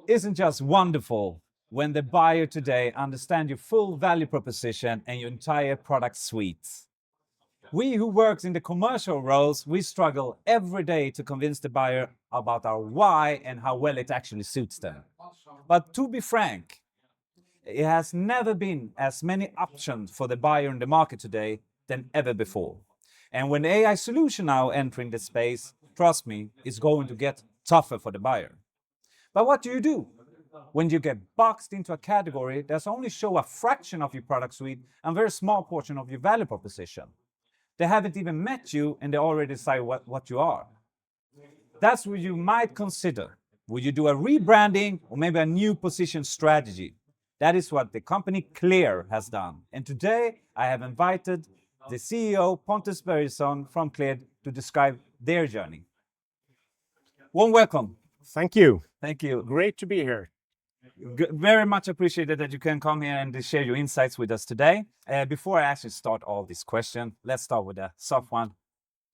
isn't just wonderful when the buyer today understands your full value proposition and your entire product suite. We who work in the commercial roles, we struggle every day to convince the buyer about our why and how well it actually suits them. But to be frank, it has never been as many options for the buyer in the market today than ever before. And when AI solution now entering the space, trust me, it's going to get tougher for the buyer. But what do you do when you get boxed into a category that's only show a fraction of your product suite and a very small portion of your value proposition? They haven't even met you and they already decide what you are. That's what you might consider. Will you do a rebranding or maybe a new position strategy? That is what the company Kleer has done. And today I have invited the CEO, Pontus Björnsson from Kleer, to describe their journey. Warm welcome. Thank you. Thank you. Great to be here. Very much appreciated that you can come here and share your insights with us today. Before I actually start all these questions, let's start with a soft one.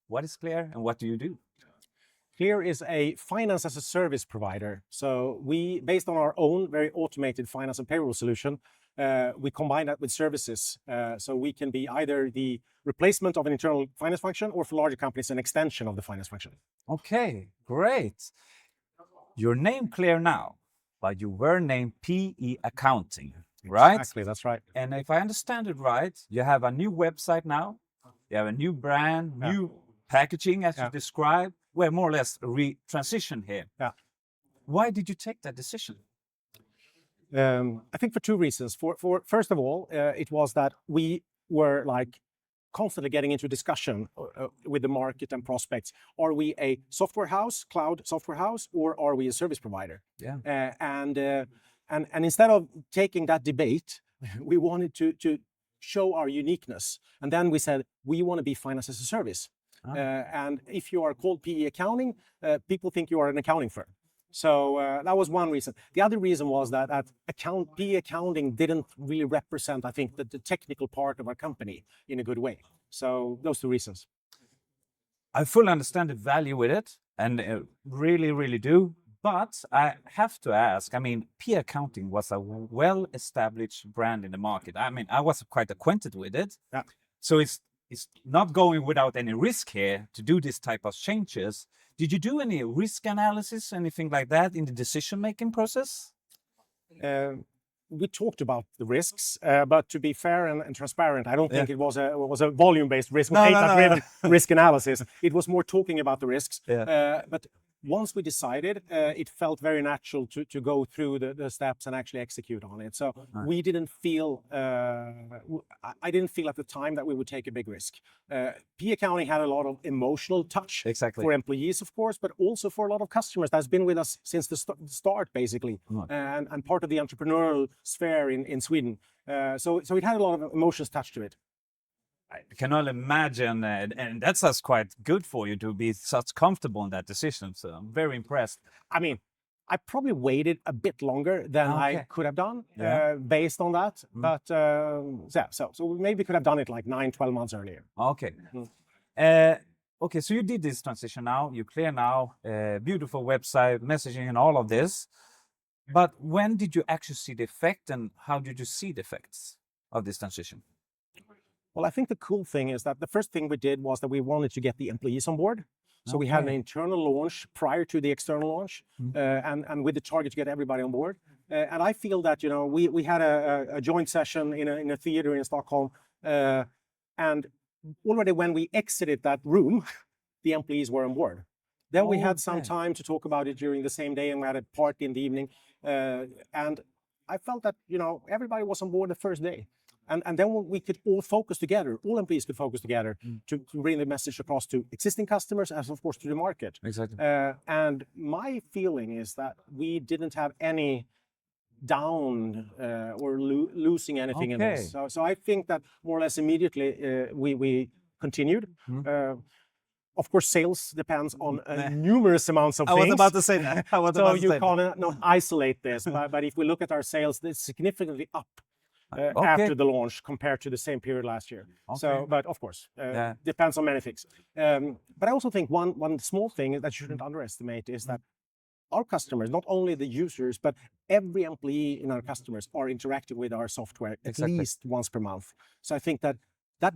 What is Kleer and what do you do? Kleer is a finance as a service provider. So we, based on our own very automated finance and payroll solution, we combine that with services. So we can be either the replacement of an internal finance function or for larger companies, an extension of the finance function. Okay, great. Your name Kleer now, but you were named PE Accounting, right? Exactly, that's right. And if I understand it right, you have a new website now, you have a new brand, new packaging as you described. We're more or less transition here. Yeah. Why did you take that decision? I think for two reasons. For first of all, it was that we were constantly getting into discussion with the market and prospects. Are we a software house, cloud software house, or are we a service provider? Yeah. And instead of taking that debate, we wanted to show our uniqueness. And then we said, we want to be finance as a service. And if you are called PE Accounting, people think you are an accounting firm. So that was one reason. The other reason was that PE Accounting didn't really represent, I think, the technical part of our company in a good way. So those two reasons. I fully understand the value with it, and really, really do. But I have to ask, I mean, PE Accounting was a well-established brand in the market. I mean, I was quite acquainted with it. Yeah. So it's not going without any risk here to do this type of changes. Did you do any risk analysis, anything like that in the decision-making process? We talked about the risks, but to be fair and transparent, I don't think it was a volume-based risk, data-driven risk analysis. It was more talking about the risks. Yeah. But once we decided, it felt very natural to go through the steps and actually execute on it. So we didn't feel, I didn't feel at the time that we would take a big risk. PE Accounting had a lot of emotional touch for employees, of course, but also for a lot of customers that's been with us since the start, basically, and part of the entrepreneurial sphere in Sweden. So it had a lot of emotions touched to it. I can only imagine, and that's just quite good for you to be such comfortable in that decision. So I'm very impressed. I mean, I probably waited a bit longer than I could have done based on that. But so we maybe could have done it like 9-12 months earlier. Okay. Okay, so you did this transition now. You're Kleer now, beautiful website, messaging and all of this. But when did you actually see the effect and how did you see the effects of this transition? Well, I think the cool thing is that the first thing we did was that we wanted to get the employees on board. So we had an internal launch prior to the external launch, and with the target to get everybody on board. And I feel that, we had a joint session in a theater in Stockholm, and already when we exited that room, the employees were on board. Then we had some time to talk about it during the same day, and we had a party in the evening. And I felt that, everybody was on board the first day. And then we could all focus together, all employees could focus together to bring the message across to existing customers as, of course, to the market. Exactly. And my feeling is that we didn't have any down or losing anything in this. So I think that more or less immediately we continued. Of course, sales depends on numerous amounts of things. I was about to say that. So you cannot isolate this. But if we look at our sales, it's significantly up. After the launch compared to the same period last year. So, but of course, depends on many things. But I also think one small thing that you shouldn't underestimate is that our customers, not only the users, but every employee in our customers are interacting with our software at least once per month. So I think that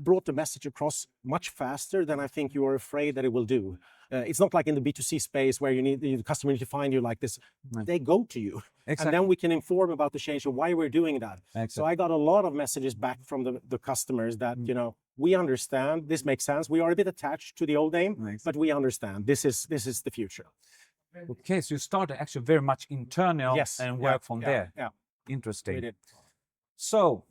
brought the message across much faster than I think you are afraid that it will do. It's not like in the B2C space where the customer need to find you like this. They go to you. And then we can inform about the change of why we're doing that. So I got a lot of messages back from the customers that, we understand, this makes sense. We are a bit attached to the old name, but we understand this is the future. Okay, so you started actually very much internal and work from there. Yeah. Interesting. We did. So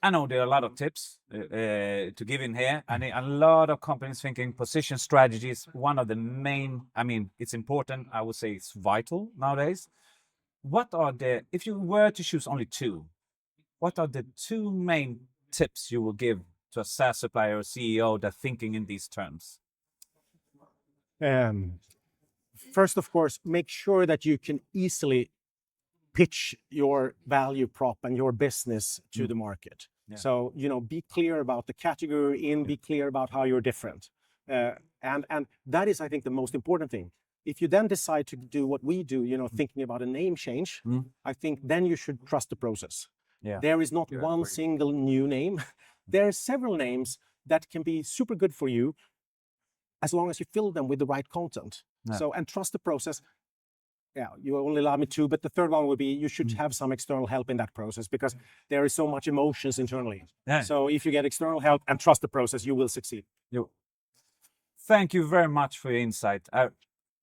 I know there are a lot of tips to give in here, and a lot of companies thinking position strategy is one of the main, it's important, I would say it's vital nowadays. If you were to choose only two, what are the two main tips you will give to a SaaS supplier or CEO that's thinking in these terms? First, of course, make sure that you can easily pitch your value prop and your business to the market. So, be clear about the category be clear about how you're different. And that is, I think, the most important thing. If you then decide to do what we do, thinking about a name change, I think then you should trust the process. There is not one single new name. There are several names that can be super good for you as long as you fill them with the right content. So, and trust the process. Yeah, you only allow me two, but the third one would be you should have some external help in that process because there is so much emotions internally. So if you get external help and trust the process, you will succeed. Thank you very much for your insight. I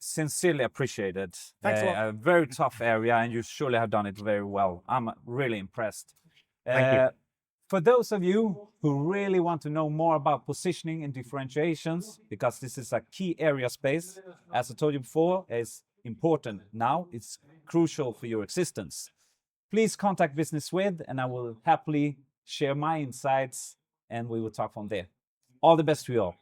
sincerely appreciate it. Thanks a lot. A very tough area, and you surely have done it very well. I'm really impressed. Thank you. For those of you who really want to know more about positioning and differentiations, because this is a key area space, as I told you before, is important now, it's crucial for your existence. Please contact BusinessWith and I will happily share my insights and we will talk from there. All the best to you all.